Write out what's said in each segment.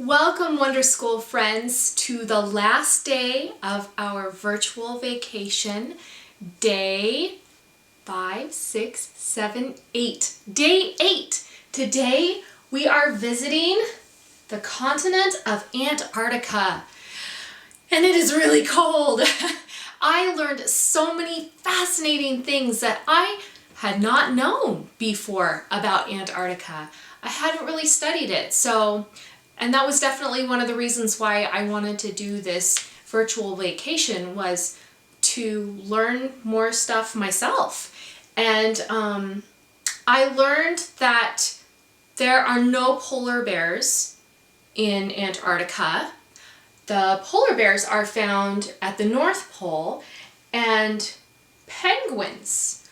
Welcome, Wonder School friends, to the last day of our virtual vacation, day 5, 6, 7, 8. Day 8. Today we are visiting the continent of Antarctica, and it is really cold. I learned so many fascinating things that I had not known before about Antarctica. I hadn't really studied it, and that was definitely one of the reasons why I wanted to do this virtual vacation, was to learn more stuff myself. And I learned that there are no polar bears in Antarctica. The polar bears are found at the North Pole, and penguins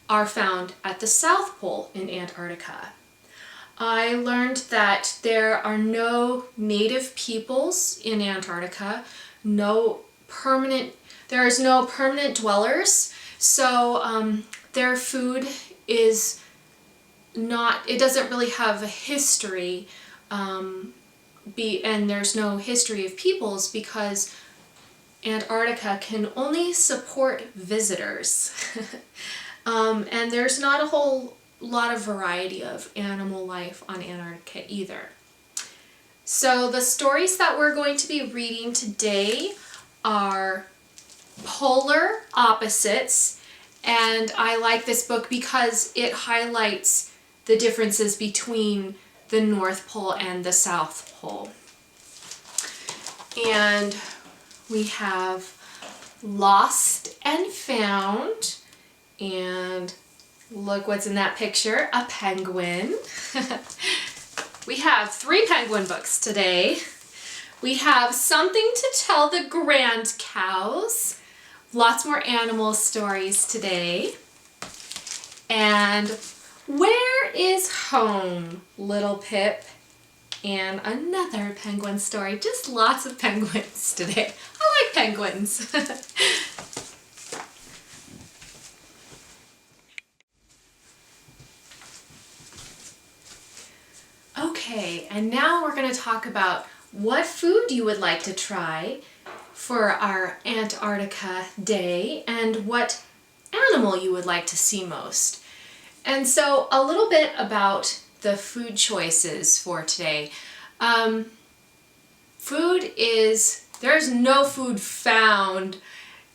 are found at the South Pole in Antarctica. I learned that there are no native peoples in Antarctica, there is no permanent dwellers, so their food is not, it doesn't really have a history, and there's no history of peoples because Antarctica can only support visitors. And there's not a whole lot of variety of animal life on Antarctica either. So the stories that we're going to be reading today are Polar Opposites, and I like this book because it highlights the differences between the North Pole and the South Pole. And we have Lost and Found, and look what's in that picture, a penguin. We have 3 penguin books today. We have Something to Tell the Grand Cows. Lots more animal stories today. And Where is Home, Little Pip? And another penguin story. Just lots of penguins today. I like penguins. Okay, and now we're going to talk about what food you would like to try for our Antarctica day and what animal you would like to see most. And so a little bit about the food choices for today. There's no food found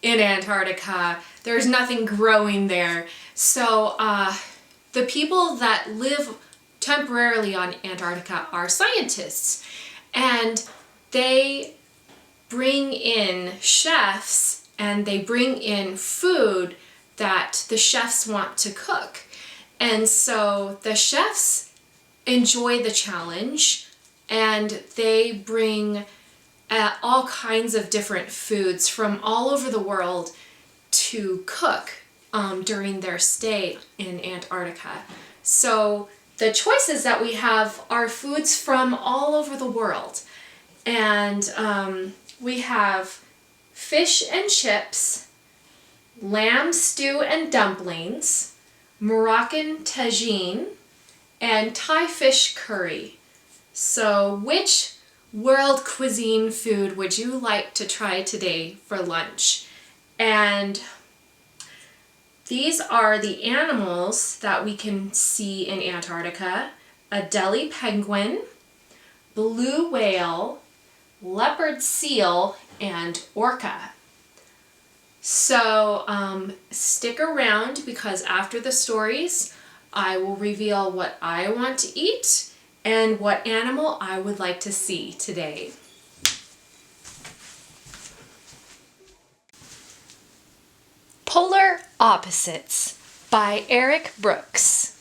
in Antarctica. There's nothing growing there. So the people that live temporarily on Antarctica are scientists, and they bring in chefs and they bring in food that the chefs want to cook. And so the chefs enjoy the challenge, and they bring all kinds of different foods from all over the world to cook during their stay in Antarctica. So the choices that we have are foods from all over the world. And we have fish and chips, lamb stew and dumplings, Moroccan tagine, and Thai fish curry. So which world cuisine food would you like to try today for lunch? And these are the animals that we can see in Antarctica: Adelie penguin, blue whale, leopard seal, and orca. So stick around, because after the stories I will reveal what I want to eat and what animal I would like to see today. Polar Opposites by Eric Brooks.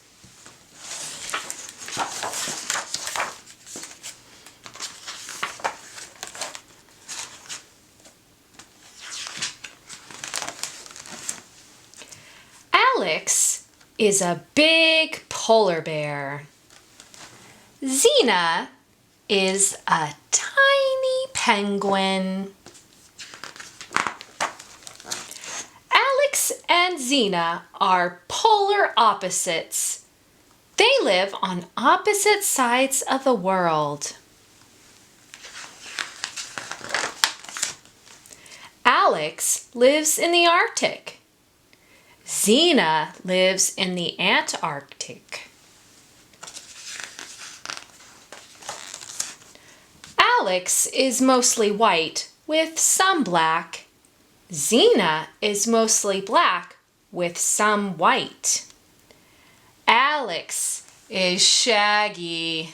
Alex is a big polar bear. Xena is a tiny penguin. Alex and Xena are polar opposites. They live on opposite sides of the world. Alex lives in the Arctic. Xena lives in the Antarctic. Alex is mostly white with some black. Xena is mostly black with some white. Alex is shaggy.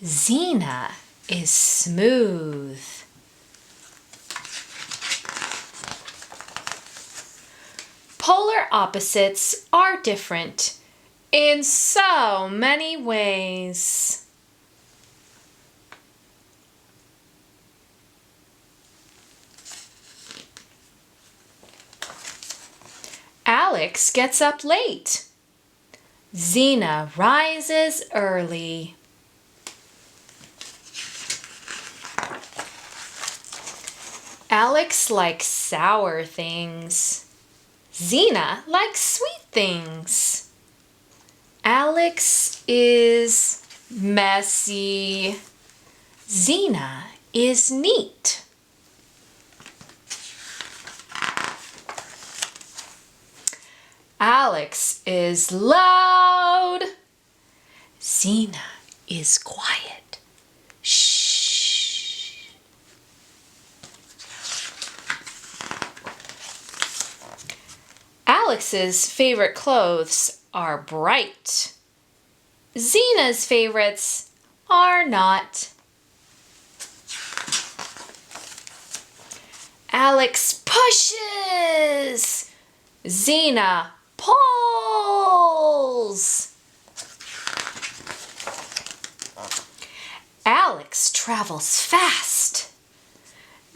Xena is smooth. Polar opposites are different in so many ways. Alex gets up late. Xena rises early. Alex likes sour things. Xena likes sweet things. Alex is messy. Xena is neat. Alex is loud. Xena is quiet. Shh. Alex's favorite clothes are bright. Xena's favorites are not. Alex pushes. Xena pulls. Alex travels fast.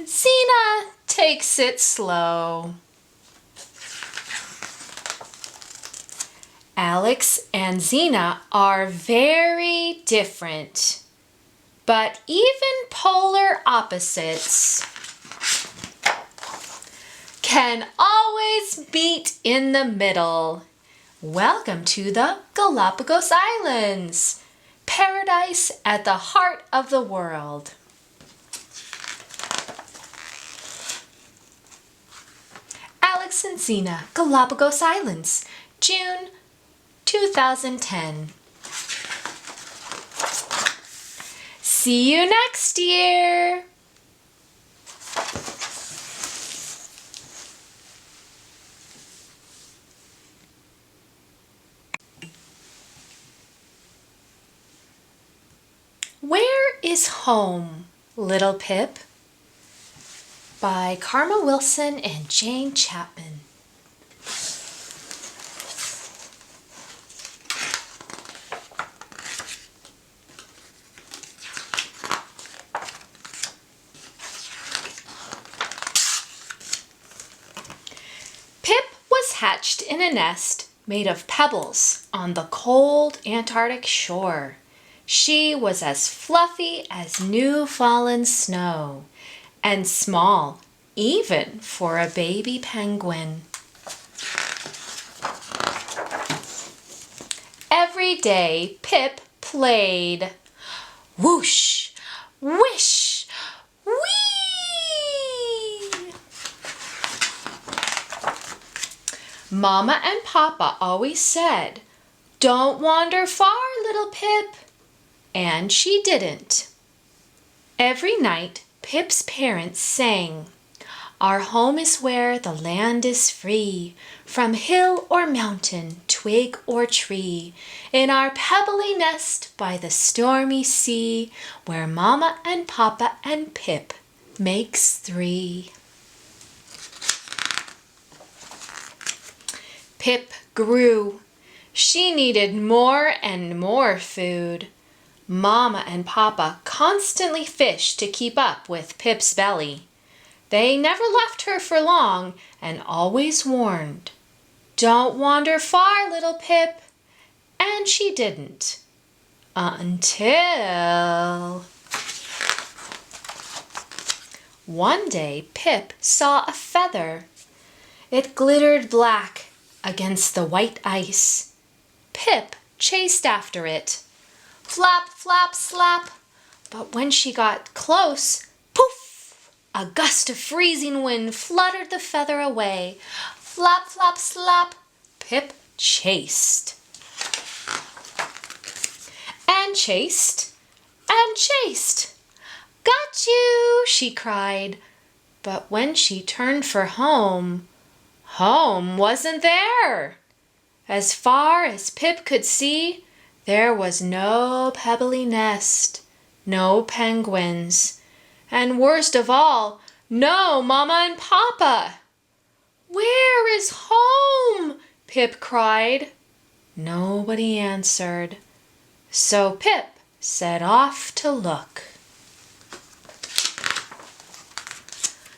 Xena takes it slow. Alex and Xena are very different, but even polar opposites can always meet in the middle. Welcome to the Galapagos Islands, paradise at the heart of the world. Alex and Xena, Galapagos Islands, June 2010. See you next year! Where is Home, Little Pip? By Karma Wilson and Jane Chapman. Pip was hatched in a nest made of pebbles on the cold Antarctic shore. She was as fluffy as new fallen snow, and small even for a baby penguin. Every day Pip played. Whoosh, wish, whee! Mama and Papa always said, "Don't wander far, little Pip." And she didn't. Every night, Pip's parents sang, "Our home is where the land is free, from hill or mountain, twig or tree, in our pebbly nest by the stormy sea, where Mama and Papa and Pip makes three." Pip grew. She needed more and more food. Mama and Papa constantly fished to keep up with Pip's belly. They never left her for long and always warned, "Don't wander far, little Pip." And she didn't. Until one day Pip saw a feather. It glittered black against the white ice. Pip chased after it. Flap, flap, slap. But when she got close, poof, a gust of freezing wind fluttered the feather away. Flap, flap, slap, Pip chased. And chased, and chased. Got you, she cried. But when she turned for home, home wasn't there. As far as Pip could see, there was no pebbly nest, no penguins, and worst of all, no Mama and Papa. Where is home? Pip cried. Nobody answered. So Pip set off to look.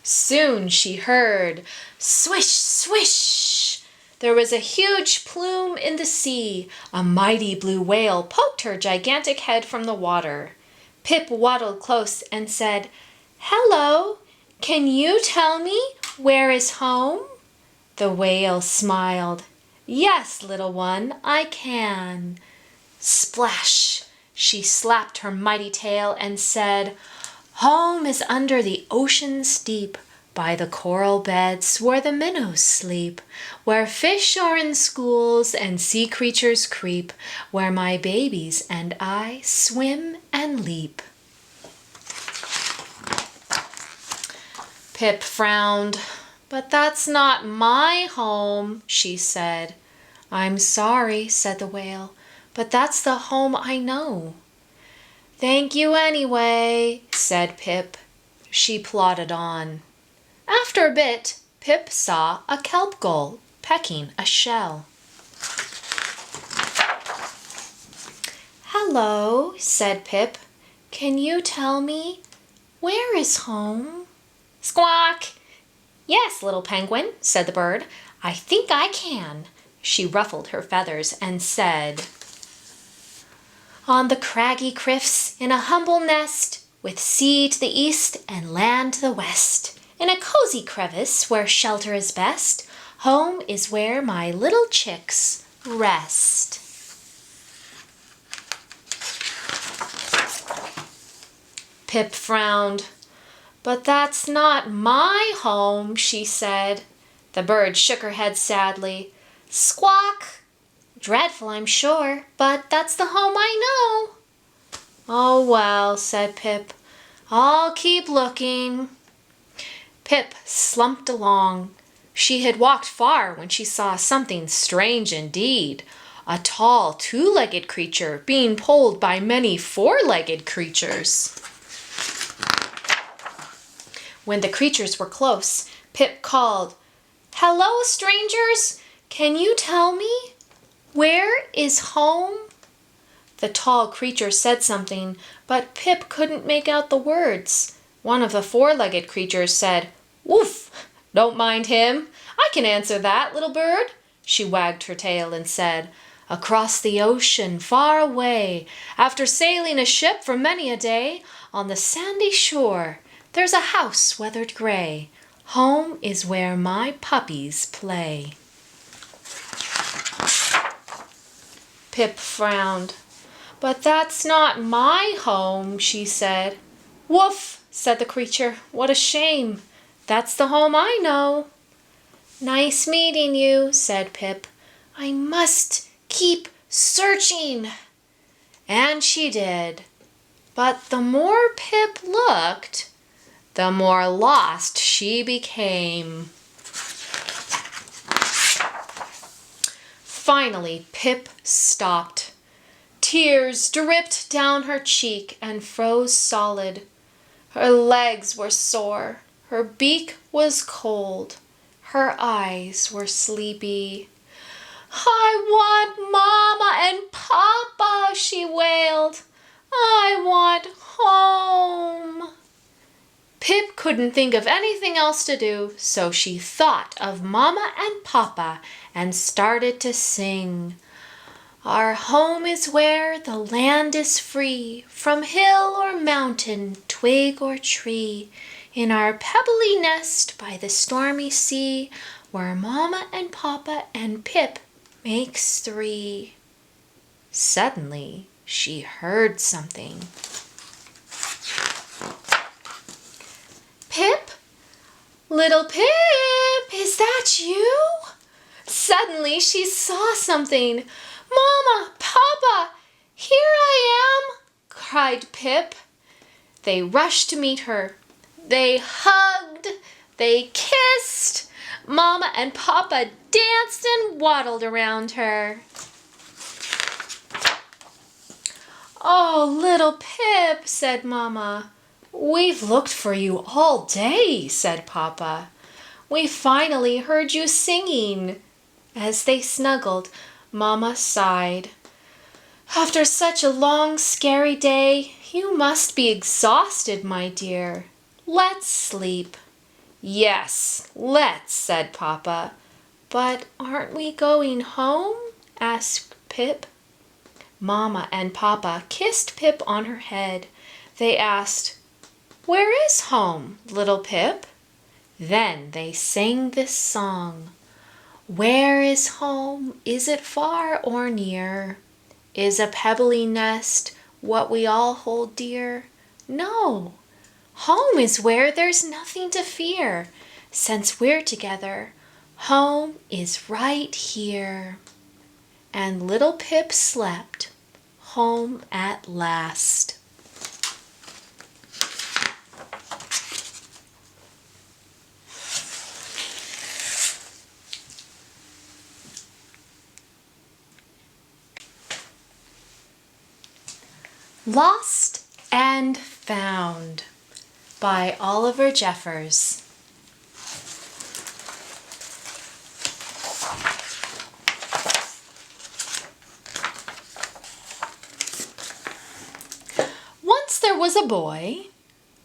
Soon she heard swish, swish. There was a huge plume in the sea. A mighty blue whale poked her gigantic head from the water. Pip waddled close and said, "Hello, can you tell me where is home?" The whale smiled. "Yes, little one, I can." Splash! She slapped her mighty tail and said, "Home is under the ocean's deep, by the coral beds where the minnows sleep, where fish are in schools and sea creatures creep, where my babies and I swim and leap." Pip frowned. "But that's not my home," she said. "I'm sorry," said the whale, "but that's the home I know." "Thank you anyway," said Pip. She plodded on. After a bit, Pip saw a kelp gull pecking a shell. "Hello," said Pip. "Can you tell me where is home?" Squawk! "Yes, little penguin," said the bird. "I think I can." She ruffled her feathers and said, "On the craggy cliffs, in a humble nest, with sea to the east and land to the west, in a cozy crevice where shelter is best, home is where my little chicks rest." Pip frowned. "But that's not my home," she said. The bird shook her head sadly. Squawk! "Dreadful, I'm sure, but that's the home I know." "Oh well," said Pip, "I'll keep looking." Pip slumped along. She had walked far when she saw something strange indeed. A tall, two-legged creature being pulled by many four-legged creatures. When the creatures were close, Pip called, "Hello, strangers! Can you tell me where is home?" The tall creature said something, but Pip couldn't make out the words. One of the four-legged creatures said, "Woof! Don't mind him. I can answer that, little bird." She wagged her tail and said, "Across the ocean, far away, after sailing a ship for many a day, on the sandy shore, there's a house weathered gray. Home is where my puppies play." Pip frowned. "But that's not my home," she said. "Woof!" said the creature. "What a shame. That's the home I know." "Nice meeting you," said Pip. "I must keep searching." And she did. But the more Pip looked, the more lost she became. Finally, Pip stopped. Tears dripped down her cheek and froze solid. Her legs were sore, her beak was cold, her eyes were sleepy. "I want Mama and Papa," she wailed. "I want home." Pip couldn't think of anything else to do, so she thought of Mama and Papa and started to sing. "Our home is where the land is free, from hill or mountain, twig or tree, in our pebbly nest by the stormy sea, where Mama and Papa and Pip makes three." Suddenly, she heard something. "Pip, Little Pip, is that you? Suddenly she saw something. Mama, Papa, here I am, cried Pip. They rushed to meet her. They hugged, they kissed. Mama and Papa danced and waddled around her. Oh, little Pip, said Mama. We've looked for you all day, said Papa. We finally heard you singing. As they snuggled, Mama sighed. After such a long, scary day, you must be exhausted, my dear. Let's sleep. Yes, let's, said Papa. But aren't we going home? Asked Pip. Mama and Papa kissed Pip on her head. They asked, Where is home, little Pip? Then they sang this song. Where is home? Is it far or near? Is a pebbly nest what we all hold dear? No, home is where there's nothing to fear. Since we're together, home is right here. And little Pip slept, home at last. Lost and Found by Oliver Jeffers. Once there was a boy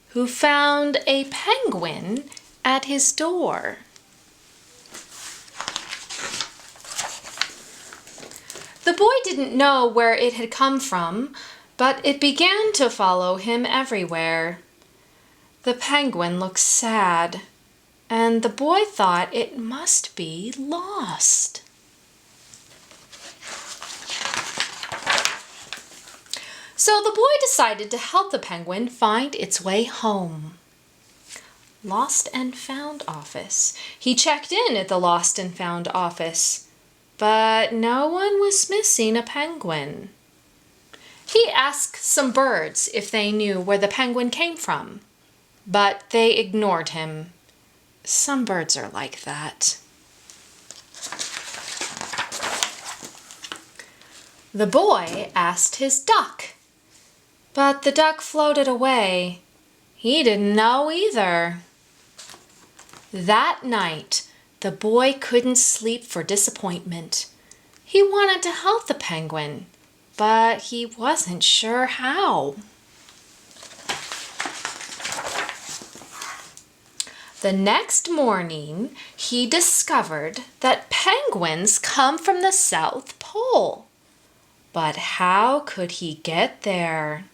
who found a penguin at his door. The boy didn't know where it had come from, but it began to follow him everywhere. The penguin looked sad, and the boy thought it must be lost. So the boy decided to help the penguin find its way home. Lost and Found office. He checked in at the Lost and Found office, but no one was missing a penguin. He asked some birds if they knew where the penguin came from, but they ignored him. Some birds are like that. The boy asked his duck, but the duck floated away. He didn't know either. That night, the boy couldn't sleep for disappointment. He wanted to help the penguin, but he wasn't sure how. The next morning, he discovered that penguins come from the South Pole. But how could he get there?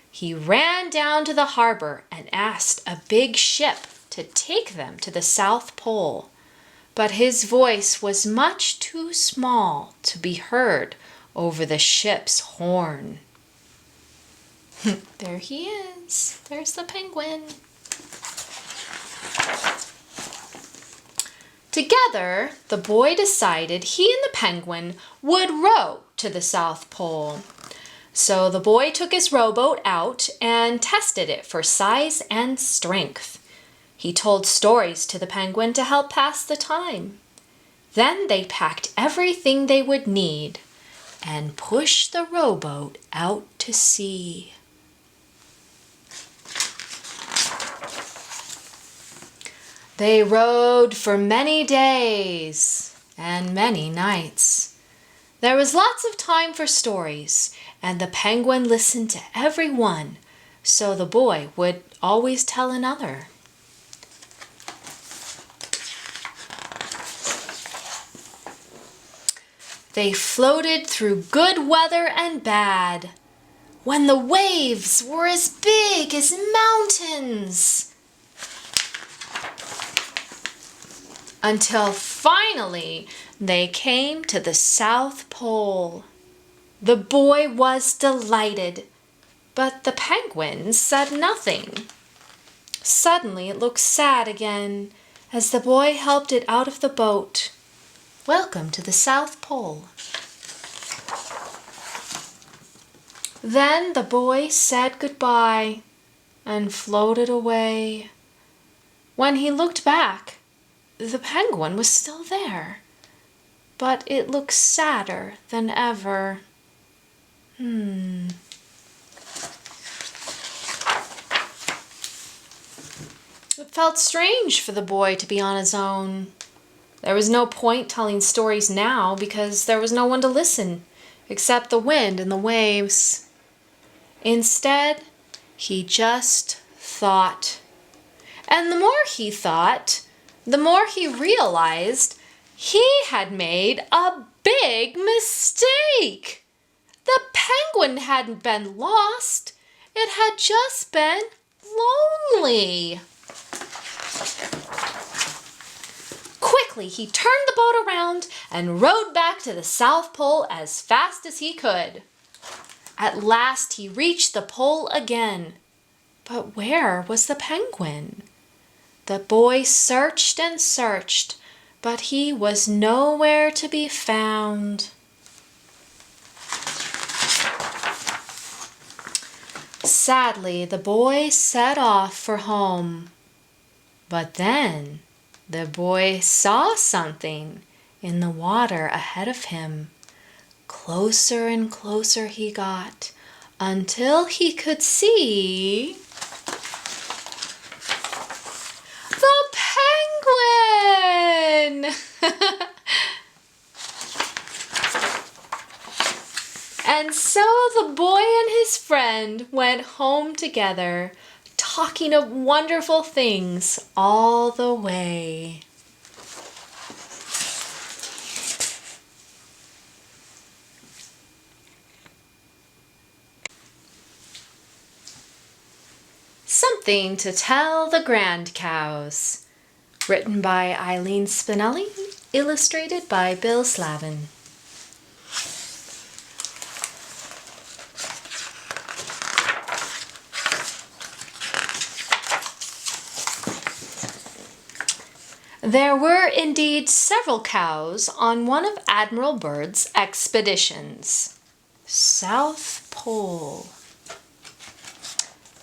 He ran down to the harbor and asked a big ship to take them to the South Pole. But his voice was much too small to be heard over the ship's horn. There he is. There's the penguin. Together, the boy decided he and the penguin would row to the South Pole. So the boy took his rowboat out and tested it for size and strength. He told stories to the penguin to help pass the time. Then they packed everything they would need and pushed the rowboat out to sea. They rowed for many days and many nights. There was lots of time for stories, and the penguin listened to every one, so the boy would always tell another. They floated through good weather and bad, when the waves were as big as mountains, until finally they came to the South Pole. The boy was delighted, but the penguin said nothing. Suddenly it looked sad again as the boy helped it out of the boat. "Welcome to the South Pole." Then the boy said goodbye and floated away. When he looked back, the penguin was still there, but it looked sadder than ever. It felt strange for the boy to be on his own. There was no point telling stories now because there was no one to listen except the wind and the waves. Instead, he just thought. And the more he thought, the more he realized he had made a big mistake. The penguin hadn't been lost. It had just been lonely. Quickly, he turned the boat around and rowed back to the South Pole as fast as he could. At last, he reached the pole again. But where was the penguin? The boy searched and searched, but he was nowhere to be found. Sadly, the boy set off for home. But then the boy saw something in the water ahead of him. Closer and closer he got until he could see the penguin! And so the boy and his friend went home together, talking of wonderful things all the way. Something to Tell the Grand Cows. Written by Eileen Spinelli, illustrated by Bill Slavin. There were indeed several cows on one of Admiral Byrd's expeditions. South Pole.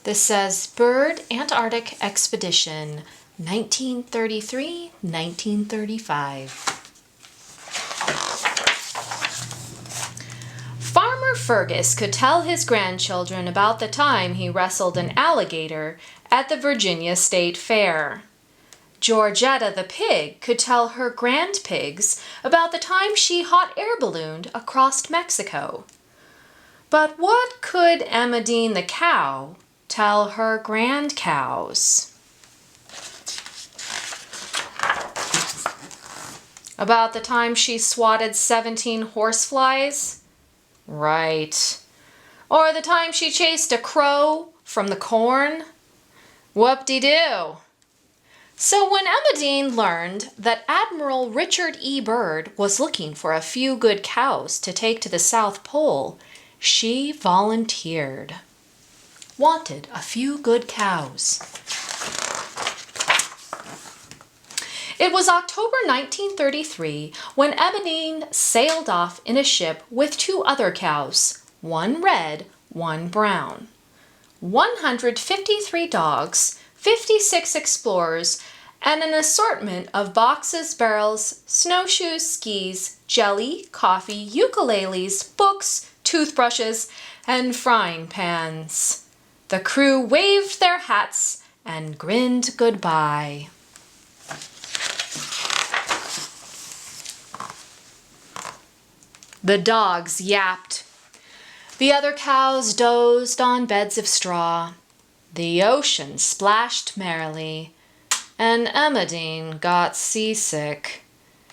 This says Byrd Antarctic Expedition, 1933-1935. Farmer Fergus could tell his grandchildren about the time he wrestled an alligator at the Virginia State Fair. Georgetta the pig could tell her grandpigs about the time she hot air ballooned across Mexico. But what could Emmeline the cow tell her grandcows? About the time she swatted 17 horseflies? Right. Or the time she chased a crow from the corn? Whoop-de-doo. So when Emmeline learned that Admiral Richard E. Byrd was looking for a few good cows to take to the South Pole, she volunteered. Wanted a few good cows. It was October 1933 when Emmeline sailed off in a ship with 2 other cows, one red, one brown. 153 dogs, 56 explorers, and an assortment of boxes, barrels, snowshoes, skis, jelly, coffee, ukuleles, books, toothbrushes, and frying pans. The crew waved their hats and grinned goodbye. The dogs yapped. The other cows dozed on beds of straw. The ocean splashed merrily, and Emmeline got seasick.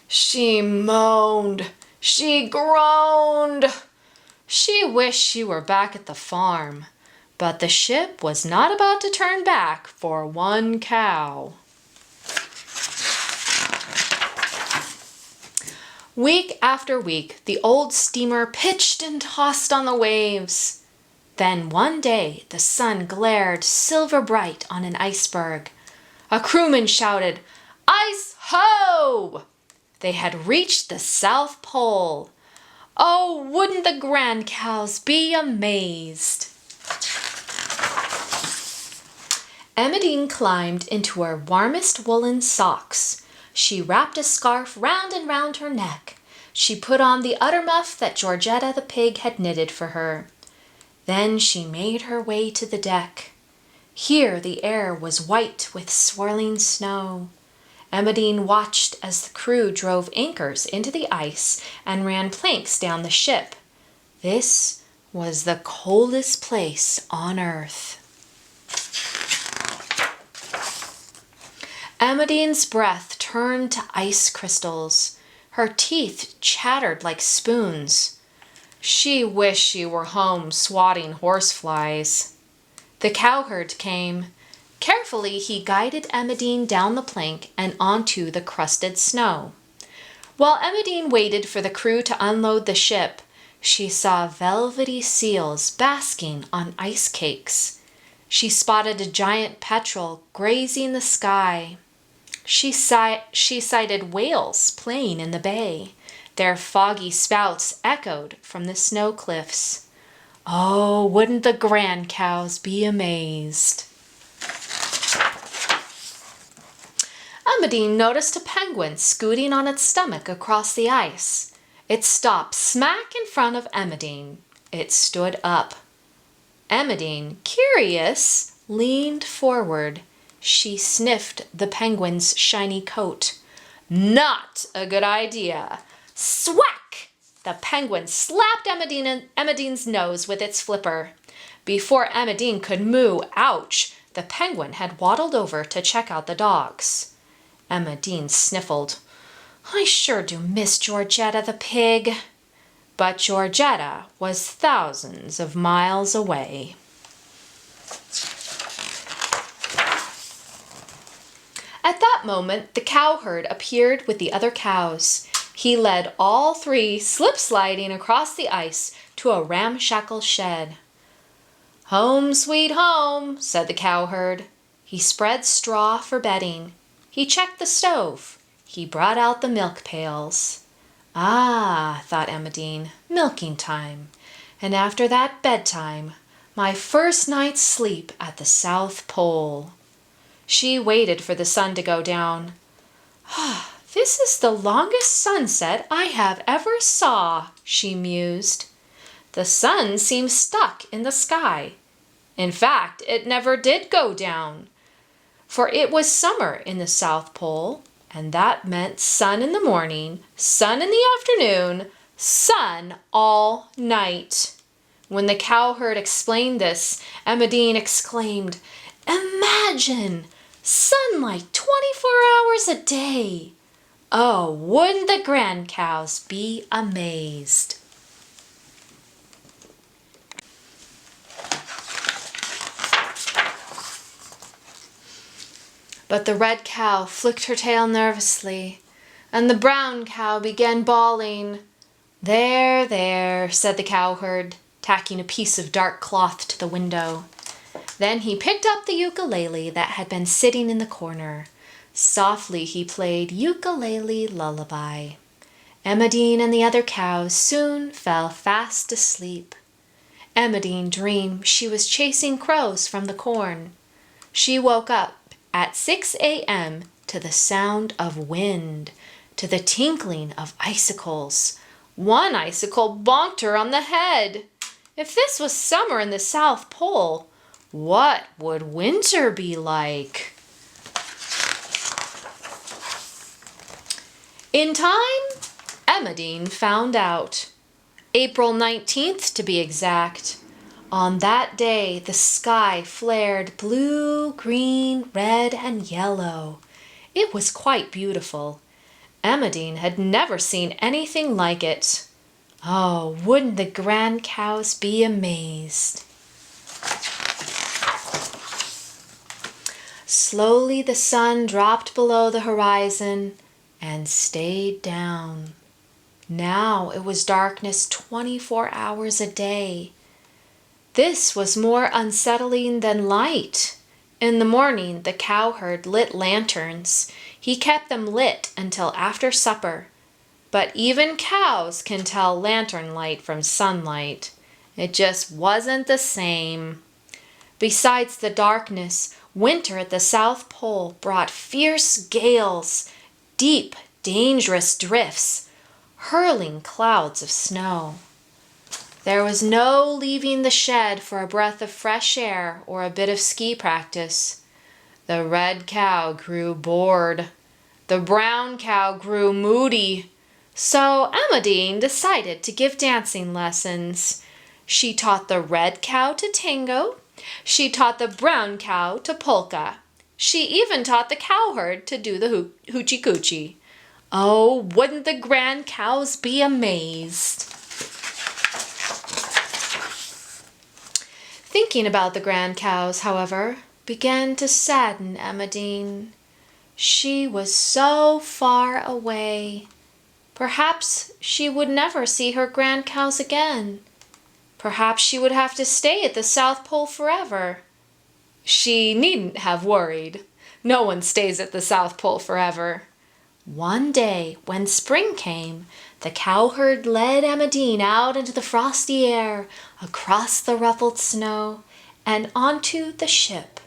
She moaned. She groaned. She wished she were back at the farm, but the ship was not about to turn back for one cow. Week after week, the old steamer pitched and tossed on the waves. Then one day the sun glared silver bright on an iceberg. A crewman shouted, "Ice ho!" They had reached the South Pole. Oh, wouldn't the grand cows be amazed? Emmeline climbed into her warmest woolen socks. She wrapped a scarf round and round her neck. She put on the uddermuff that Georgetta the pig had knitted for her. Then she made her way to the deck. Here the air was white with swirling snow. Emmeline watched as the crew drove anchors into the ice and ran planks down the ship. This was the coldest place on earth. Emmeline's breath turned to ice crystals. Her teeth chattered like spoons. She wished she were home swatting horseflies. The cowherd came. Carefully he guided Emmeline down the plank and onto the crusted snow. While Emmeline waited for the crew to unload the ship, she saw velvety seals basking on ice cakes. She spotted a giant petrel grazing the sky. She sighted whales playing in the bay. Their foggy spouts echoed from the snow cliffs. Oh, wouldn't the grand cows be amazed? Emmeline noticed a penguin scooting on its stomach across the ice. It stopped smack in front of Emmeline. It stood up. Emmeline, curious, leaned forward. She sniffed the penguin's shiny coat. Not a good idea. Swack! The penguin slapped Emmeline's nose with its flipper. Before Emmeline could moo, ouch, the penguin had waddled over to check out the dogs. Emmeline sniffled. I sure do miss Georgetta the pig. But Georgetta was thousands of miles away. At that moment, the cowherd appeared with the other cows. He led all three slip-sliding across the ice to a ramshackle shed. Home, sweet home, said the cowherd. He spread straw for bedding. He checked the stove. He brought out the milk pails. Ah, thought Emmeline, milking time. And after that, bedtime, my first night's sleep at the South Pole. She waited for the sun to go down. This is the longest sunset I have ever saw, she mused. The sun seems stuck in the sky. In fact, it never did go down. For it was summer in the South Pole, and that meant sun in the morning, sun in the afternoon, sun all night. When the cowherd explained this, Emmeline exclaimed, Imagine! Sunlight 24 hours a day! Oh, wouldn't the grand cows be amazed? But the red cow flicked her tail nervously, and the brown cow began bawling. There, there, said the cowherd, tacking a piece of dark cloth to the window. Then he picked up the ukulele that had been sitting in the corner. Softly he played Ukulele Lullaby. Emmeline and the other cows soon fell fast asleep. Emmeline dreamed she was chasing crows from the corn. She woke up at 6 a.m. to the sound of wind, to the tinkling of icicles. One icicle bonked her on the head. If this was summer in the South Pole, what would winter be like? In time, Emmeline found out. April 19th, to be exact. On that day, the sky flared blue, green, red, and yellow. It was quite beautiful. Emmeline had never seen anything like it. Oh, wouldn't the grand cows be amazed? Slowly the sun dropped below the horizon and stayed down. Now it was darkness 24 hours a day. This was more unsettling than light. In the morning, the cowherd lit lanterns. He kept them lit until after supper. But even cows can tell lantern light from sunlight. It just wasn't the same. Besides the darkness, winter at the South Pole brought fierce gales, deep, dangerous drifts, hurling clouds of snow. There was no leaving the shed for a breath of fresh air or a bit of ski practice. The red cow grew bored. The brown cow grew moody. So Emmeline decided to give dancing lessons. She taught the red cow to tango. She taught the brown cow to polka. She even taught the cowherd to do the hoochie coochie. Oh, wouldn't the grand cows be amazed? Thinking about the grand cows, however, began to sadden Emmeline. She was so far away. Perhaps she would never see her grand cows again. Perhaps she would have to stay at the South Pole forever. She needn't have worried. No one stays at the South Pole forever. One day, when spring came, the cowherd led Emmeline out into the frosty air, across the ruffled snow, and onto the ship.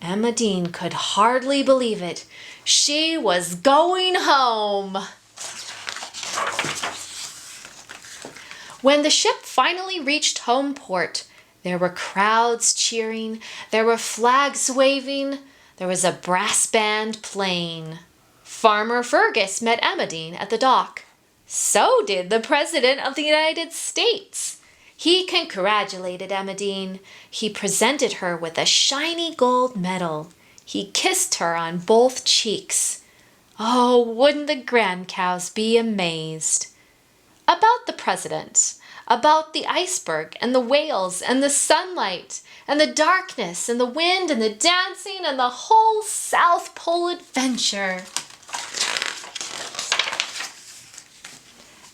Emmeline could hardly believe it. She was going home. When the ship finally reached home port, there were crowds cheering, there were flags waving, there was a brass band playing. Farmer Fergus met Emmeline at the dock. So did the President of the United States. He congratulated Emmeline. He presented her with a shiny gold medal. He kissed her on both cheeks. Oh, wouldn't the grand cows be amazed? About the President, about the iceberg and the whales and the sunlight and the darkness and the wind and the dancing and the whole South Pole adventure.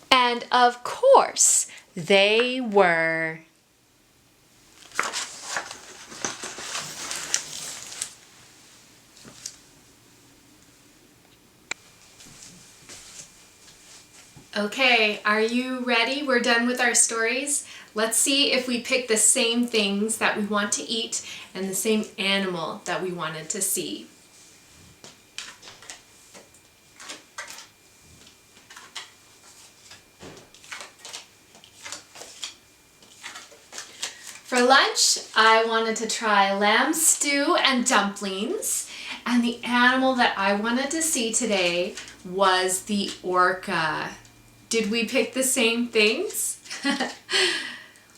And of course, they were. Okay, are you ready? We're done with our stories. Let's see if we pick the same things that we want to eat and the same animal that we wanted to see. For lunch, I wanted to try lamb stew and dumplings, and the animal that I wanted to see today was the orca. Did we pick the same things?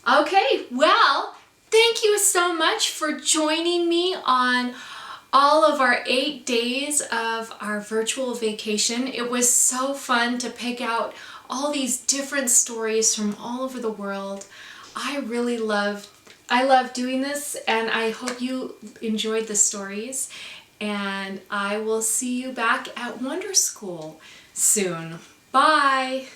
Okay, well, thank you so much for joining me on all of our 8 days of our virtual vacation. It was so fun to pick out all these different stories from all over the world. I love doing this, and I hope you enjoyed the stories, and I will see you back at Wonder School soon. Bye!